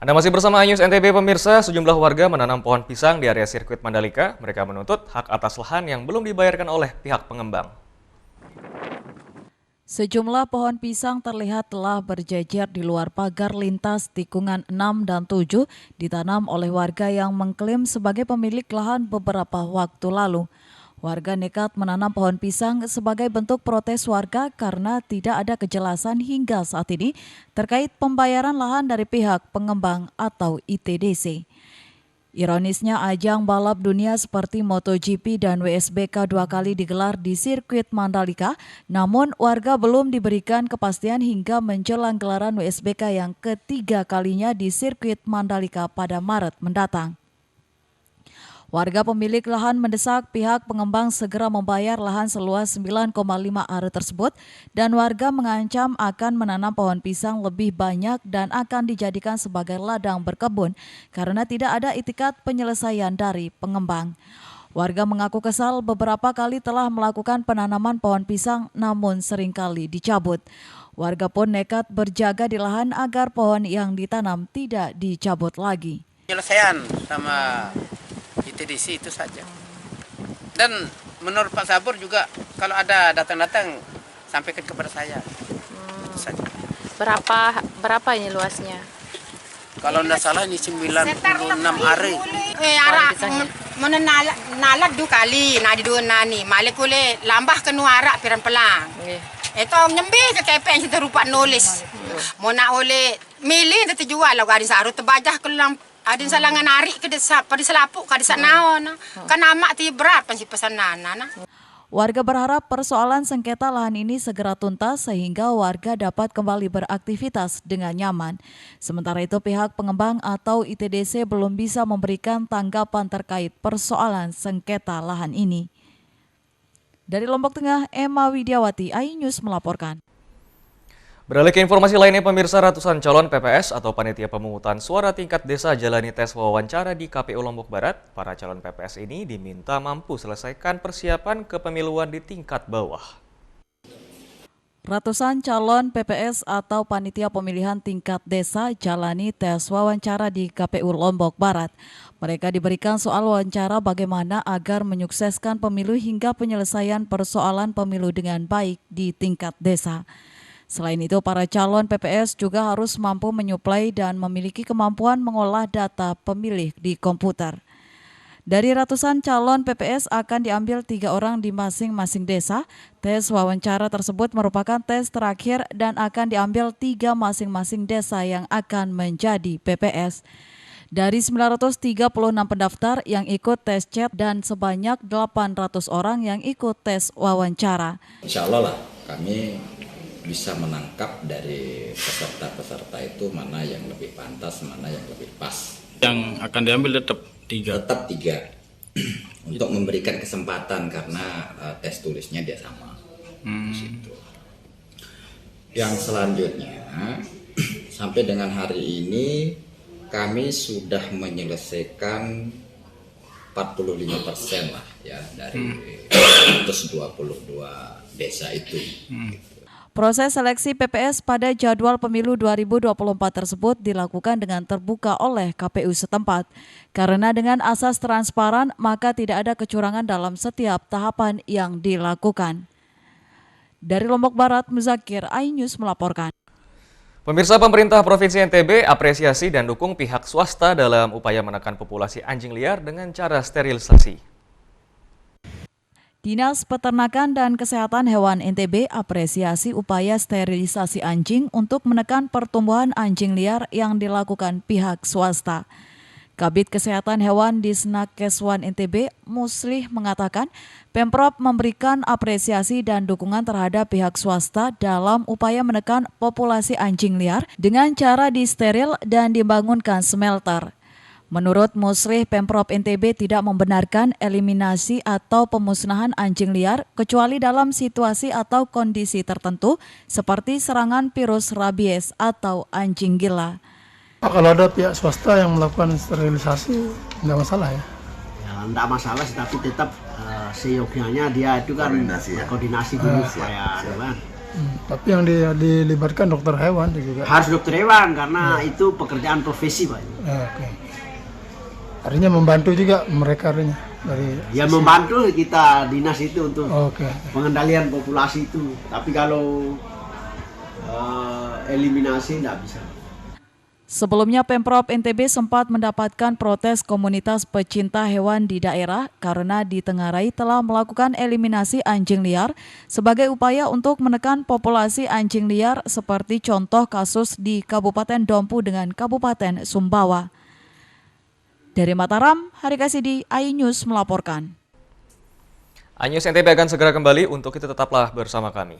Anda masih bersama iNews NTB pemirsa, sejumlah warga menanam pohon pisang di area sirkuit Mandalika. Mereka menuntut hak atas lahan yang belum dibayarkan oleh pihak pengembang. Sejumlah pohon pisang terlihat telah berjejer di luar pagar lintas tikungan 6 dan 7 ditanam oleh warga yang mengklaim sebagai pemilik lahan beberapa waktu lalu. Warga nekat menanam pohon pisang sebagai bentuk protes warga karena tidak ada kejelasan hingga saat ini terkait pembayaran lahan dari pihak pengembang atau ITDC. Ironisnya, ajang balap dunia seperti MotoGP dan WSBK 2 kali digelar di sirkuit Mandalika, namun warga belum diberikan kepastian hingga menjelang gelaran WSBK yang ketiga kalinya di sirkuit Mandalika pada Maret mendatang. Warga pemilik lahan mendesak pihak pengembang segera membayar lahan seluas 9,5 are tersebut dan warga mengancam akan menanam pohon pisang lebih banyak dan akan dijadikan sebagai ladang berkebun karena tidak ada itikat penyelesaian dari pengembang. Warga mengaku kesal beberapa kali telah melakukan penanaman pohon pisang namun seringkali dicabut. Warga pun nekat berjaga di lahan agar pohon yang ditanam tidak dicabut lagi. Penyelesaian sama ITDC itu saja. Dan menurut Pak Sabur juga kalau ada datang-datang sampaikan kepada saya. Itu saja. Berapa ini luasnya? Kalau tidak salah ini 96 are. Arak menalat 2 kali na di dua nani. Malik kule lambah kenu arak piran pelang. Itu nyembe ke KPN kita rupa nulis. Mau nak oleh milih nanti jual lah garis arut terbajah ke lang. Ada salangan narik ke desa, pada selapuk ke desa naon. Kan amak ti berat pensi pesanan. Warga berharap persoalan sengketa lahan ini segera tuntas sehingga warga dapat kembali beraktivitas dengan nyaman. Sementara itu pihak pengembang atau ITDC belum bisa memberikan tanggapan terkait persoalan sengketa lahan ini. Dari Lombok Tengah, Emma Widiawati, iNews melaporkan. Beralih ke informasi lainnya pemirsa, ratusan calon PPS atau Panitia Pemungutan Suara tingkat desa jalani tes wawancara di KPU Lombok Barat. Para calon PPS ini diminta mampu selesaikan persiapan kepemiluan di tingkat bawah. Ratusan calon PPS atau Panitia Pemilihan Tingkat Desa jalani tes wawancara di KPU Lombok Barat. Mereka diberikan soal wawancara bagaimana agar menyukseskan pemilu hingga penyelesaian persoalan pemilu dengan baik di tingkat desa. Selain itu, para calon PPS juga harus mampu menyuplai dan memiliki kemampuan mengolah data pemilih di komputer. Dari ratusan calon PPS akan diambil 3 orang di masing-masing desa. Tes wawancara tersebut merupakan tes terakhir dan akan diambil 3 masing-masing desa yang akan menjadi PPS. Dari 936 pendaftar yang ikut tes chat dan sebanyak 800 orang yang ikut tes wawancara. Insya Allah lah kami bisa menangkap dari peserta-peserta itu mana yang lebih pantas, mana yang lebih pas. Yang akan diambil tetap 3? Tetap 3. Untuk memberikan kesempatan karena tes tulisnya dia sama. Di situ. Yang selanjutnya, sampai dengan hari ini kami sudah menyelesaikan 45% lah ya dari 122 desa itu. Proses seleksi PPS pada jadwal pemilu 2024 tersebut dilakukan dengan terbuka oleh KPU setempat. Karena dengan asas transparan, maka tidak ada kecurangan dalam setiap tahapan yang dilakukan. Dari Lombok Barat, Muzakir, iNews melaporkan. Pemirsa, pemerintah Provinsi NTB apresiasi dan dukung pihak swasta dalam upaya menekan populasi anjing liar dengan cara sterilisasi. Dinas Peternakan dan Kesehatan Hewan NTB apresiasi upaya sterilisasi anjing untuk menekan pertumbuhan anjing liar yang dilakukan pihak swasta. Kabid Kesehatan Hewan di Snakeswan NTB, Muslih mengatakan, Pemprov memberikan apresiasi dan dukungan terhadap pihak swasta dalam upaya menekan populasi anjing liar dengan cara disteril dan dibangunkan smelter. Menurut Muslih, Pemprov NTB tidak membenarkan eliminasi atau pemusnahan anjing liar kecuali dalam situasi atau kondisi tertentu seperti serangan virus rabies atau anjing gila. Kalau ada pihak swasta yang melakukan sterilisasi, tidak masalah ya? Ya, tidak masalah sih, tapi tetap seyogyanya dia itu kan koordinasi dulu supaya kan. Tapi yang dilibatkan dokter hewan juga. Harus dokter hewan karena itu pekerjaan profesi, Pak. Oke. Artinya membantu juga mereka artinya dari. Ya membantu kita dinas itu untuk Oke. pengendalian populasi itu. Tapi kalau eliminasi nggak bisa. Sebelumnya Pemprov NTB sempat mendapatkan protes komunitas pecinta hewan di daerah karena di Tenggarai telah melakukan eliminasi anjing liar sebagai upaya untuk menekan populasi anjing liar seperti contoh kasus di Kabupaten Dompu dengan Kabupaten Sumbawa. Dari Mataram, Hari Kasidi, iNews melaporkan. iNews NTB akan segera kembali, untuk itu tetaplah bersama kami.